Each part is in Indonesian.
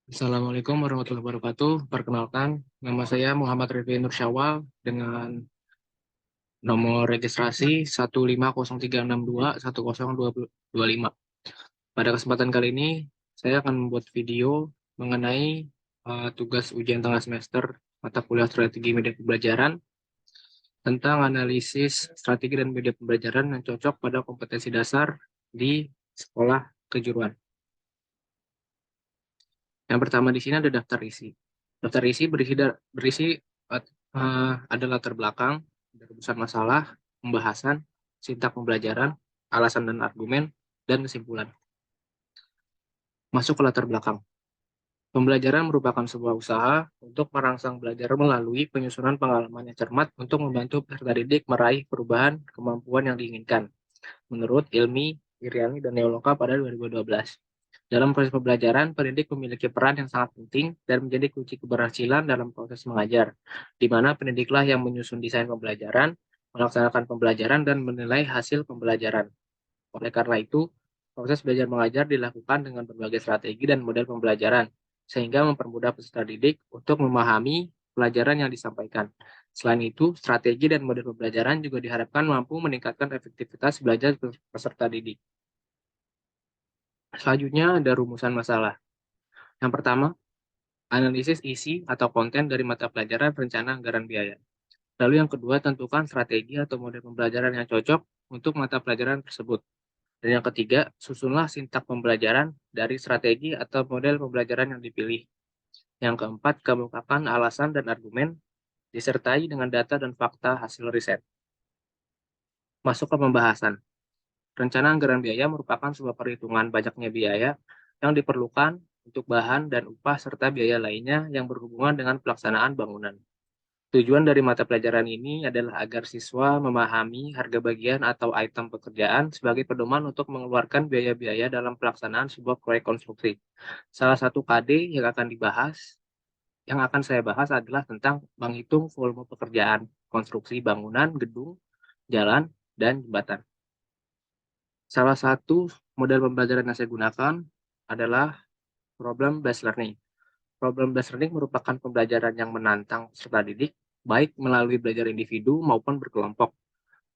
Assalamualaikum warahmatullahi wabarakatuh. Perkenalkan, nama saya Muhammad Rifki Nur Syawal dengan nomor registrasi 15036210225. Pada kesempatan kali ini, saya akan membuat video mengenai tugas ujian tengah semester mata kuliah strategi media pembelajaran tentang analisis strategi dan media pembelajaran yang cocok pada kompetensi dasar di sekolah kejuruan. Yang pertama di sini ada daftar isi. Daftar isi berisi ada latar belakang, ada rumusan masalah, pembahasan, sintak pembelajaran, alasan dan argumen, dan kesimpulan. Masuk ke latar belakang. Pembelajaran merupakan sebuah usaha untuk merangsang belajar melalui penyusunan pengalaman yang cermat untuk membantu peserta didik meraih perubahan kemampuan yang diinginkan, menurut Ilmi, Iriani, dan Neoloka pada 2012. Dalam proses pembelajaran, pendidik memiliki peran yang sangat penting dan menjadi kunci keberhasilan dalam proses mengajar, di mana pendidiklah yang menyusun desain pembelajaran, melaksanakan pembelajaran, dan menilai hasil pembelajaran. Oleh karena itu, proses belajar mengajar dilakukan dengan berbagai strategi dan model pembelajaran, sehingga mempermudah peserta didik untuk memahami pelajaran yang disampaikan. Selain itu, strategi dan model pembelajaran juga diharapkan mampu meningkatkan efektivitas belajar peserta didik. Selanjutnya ada rumusan masalah. Yang pertama, analisis isi atau konten dari mata pelajaran rencana anggaran biaya. Lalu yang kedua, tentukan strategi atau model pembelajaran yang cocok untuk mata pelajaran tersebut. Dan yang ketiga, susunlah sintak pembelajaran dari strategi atau model pembelajaran yang dipilih. Yang keempat, kemukakan alasan dan argumen disertai dengan data dan fakta hasil riset. Masuk ke pembahasan. Rencana anggaran biaya merupakan sebuah perhitungan banyaknya biaya yang diperlukan untuk bahan dan upah serta biaya lainnya yang berhubungan dengan pelaksanaan bangunan. Tujuan dari mata pelajaran ini adalah agar siswa memahami harga bagian atau item pekerjaan sebagai pedoman untuk mengeluarkan biaya-biaya dalam pelaksanaan sebuah proyek konstruksi. Salah satu KD yang akan saya bahas adalah tentang menghitung volume pekerjaan konstruksi bangunan, gedung, jalan, dan jembatan. Salah satu model pembelajaran yang saya gunakan adalah problem based learning. Problem based learning merupakan pembelajaran yang menantang peserta didik, baik melalui belajar individu maupun berkelompok,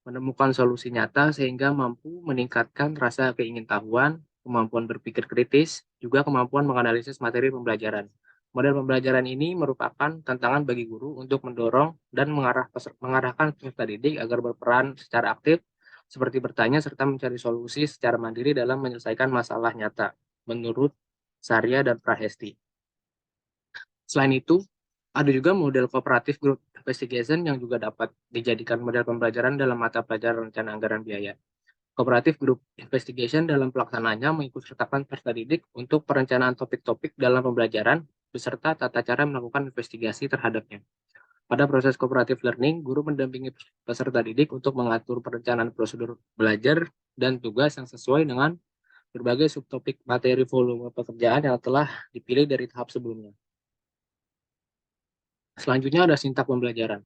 menemukan solusi nyata sehingga mampu meningkatkan rasa keingintahuan, kemampuan berpikir kritis, juga kemampuan menganalisis materi pembelajaran. Model pembelajaran ini merupakan tantangan bagi guru untuk mendorong dan mengarahkan peserta didik agar berperan secara aktif, seperti bertanya serta mencari solusi secara mandiri dalam menyelesaikan masalah nyata, menurut Sarya dan Prahesti. Selain itu, ada juga model kooperatif group investigation yang juga dapat dijadikan model pembelajaran dalam mata pelajaran rencana anggaran biaya. Kooperatif group investigation dalam pelaksanaannya mengikutsertakan peserta didik untuk perencanaan topik-topik dalam pembelajaran beserta tata cara melakukan investigasi terhadapnya. Pada proses cooperative learning, guru mendampingi peserta didik untuk mengatur perencanaan prosedur belajar dan tugas yang sesuai dengan berbagai subtopik materi volume pekerjaan yang telah dipilih dari tahap sebelumnya. Selanjutnya ada sintak pembelajaran.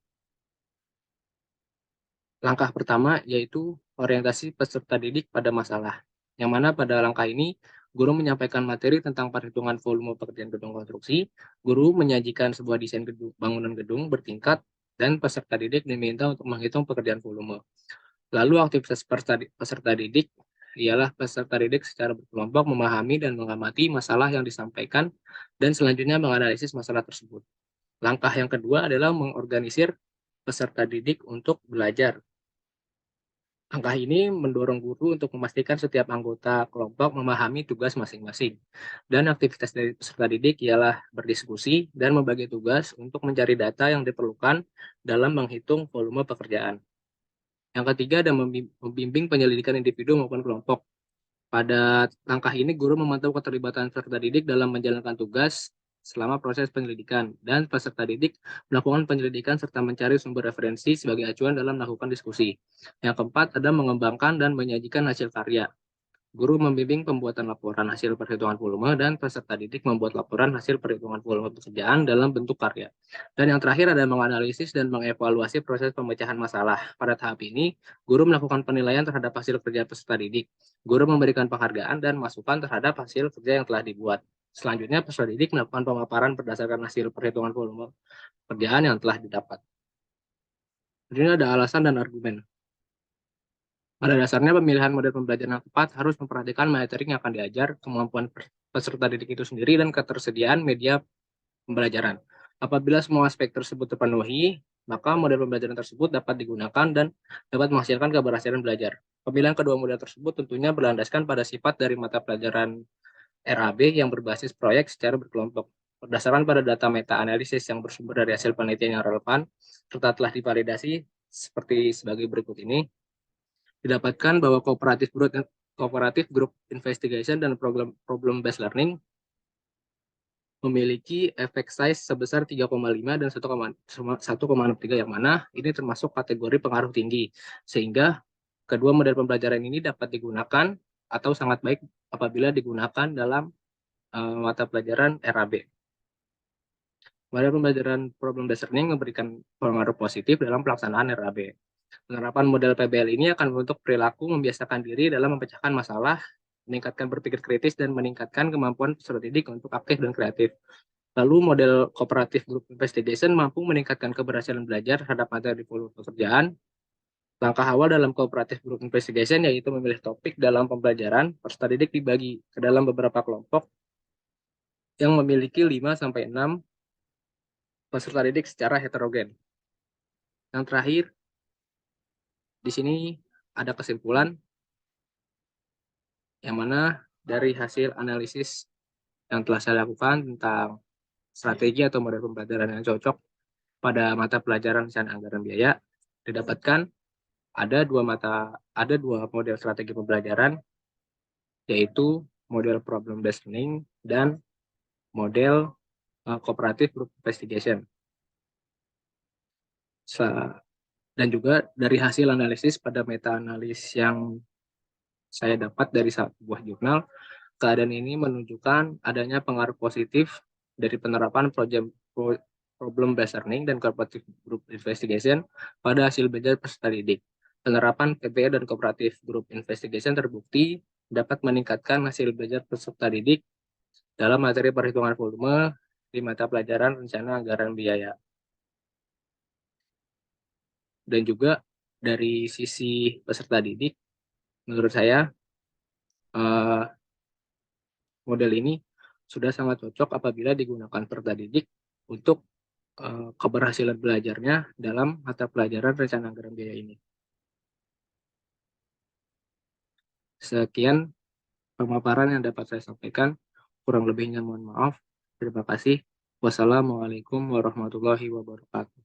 Langkah pertama yaitu orientasi peserta didik pada masalah, yang mana pada langkah ini guru menyampaikan materi tentang perhitungan volume pekerjaan gedung konstruksi, guru menyajikan sebuah desain bangunan gedung bertingkat, dan peserta didik diminta untuk menghitung pekerjaan volume. Lalu aktivitas peserta didik ialah peserta didik secara berkelompok memahami dan mengamati masalah yang disampaikan dan selanjutnya menganalisis masalah tersebut. Langkah yang kedua adalah mengorganisir peserta didik untuk belajar. Langkah ini mendorong guru untuk memastikan setiap anggota kelompok memahami tugas masing-masing. Dan aktivitas dari peserta didik ialah berdiskusi dan membagi tugas untuk mencari data yang diperlukan dalam menghitung volume pekerjaan. Yang ketiga ada membimbing penyelidikan individu maupun kelompok. Pada langkah ini, guru memantau keterlibatan peserta didik dalam menjalankan tugas selama proses penyelidikan, dan peserta didik melakukan penyelidikan serta mencari sumber referensi sebagai acuan dalam melakukan diskusi. Yang keempat, ada mengembangkan dan menyajikan hasil karya. Guru membimbing pembuatan laporan hasil perhitungan volume dan peserta didik membuat laporan hasil perhitungan volume pekerjaan dalam bentuk karya. Dan yang terakhir ada menganalisis dan mengevaluasi proses pemecahan masalah. Pada tahap ini, guru melakukan penilaian terhadap hasil kerja peserta didik. Guru memberikan penghargaan dan masukan terhadap hasil kerja yang telah dibuat. Selanjutnya, peserta didik melakukan pemaparan berdasarkan hasil perhitungan volume pekerjaan yang telah didapat. Di sini ada alasan dan argumen. Pada dasarnya, pemilihan model pembelajaran yang tepat harus memperhatikan materi yang akan diajar, kemampuan peserta didik itu sendiri, dan ketersediaan media pembelajaran. Apabila semua aspek tersebut terpenuhi, maka model pembelajaran tersebut dapat digunakan dan dapat menghasilkan keberhasilan belajar. Pemilihan kedua model tersebut tentunya berlandaskan pada sifat dari mata pelajaran RAB yang berbasis proyek secara berkelompok. Berdasarkan pada data meta-analisis yang bersumber dari hasil penelitian yang relevan, serta telah divalidasi seperti sebagai berikut ini, didapatkan bahwa cooperative group investigation dan problem based learning memiliki efek size sebesar 3,5 dan 1,63, yang mana ini termasuk kategori pengaruh tinggi, sehingga kedua model pembelajaran ini dapat digunakan atau sangat baik apabila digunakan dalam mata pelajaran RAB. Model pembelajaran problem based learning memberikan pengaruh positif dalam pelaksanaan RAB. Penerapan model PBL ini akan membentuk perilaku membiasakan diri dalam memecahkan masalah, meningkatkan berpikir kritis, dan meningkatkan kemampuan peserta didik untuk aktif dan kreatif. Lalu model cooperative group investigation mampu meningkatkan keberhasilan belajar terhadap materi volume pekerjaan. Langkah awal dalam cooperative group investigation yaitu memilih topik dalam pembelajaran. Peserta didik dibagi ke dalam beberapa kelompok yang memiliki 5-6 peserta didik secara heterogen. Yang terakhir, di sini ada kesimpulan yang mana dari hasil analisis yang telah saya lakukan tentang strategi atau model pembelajaran yang cocok pada mata pelajaran rencana anggaran biaya, didapatkan ada dua model strategi pembelajaran, yaitu model problem based learning dan model cooperative group investigation. Dan juga dari hasil analisis pada meta analisis yang saya dapat dari sebuah jurnal, keadaan ini menunjukkan adanya pengaruh positif dari penerapan problem based learning dan cooperative group investigation pada hasil belajar peserta didik. Penerapan PBL dan cooperative group investigation terbukti dapat meningkatkan hasil belajar peserta didik dalam materi perhitungan volume di mata pelajaran rencana anggaran biaya. Dan juga dari sisi peserta didik, menurut saya model ini sudah sangat cocok apabila digunakan peserta didik untuk keberhasilan belajarnya dalam mata pelajaran rencana anggaran biaya ini. Sekian pemaparan yang dapat saya sampaikan. Kurang lebihnya mohon maaf. Terima kasih. Wassalamualaikum warahmatullahi wabarakatuh.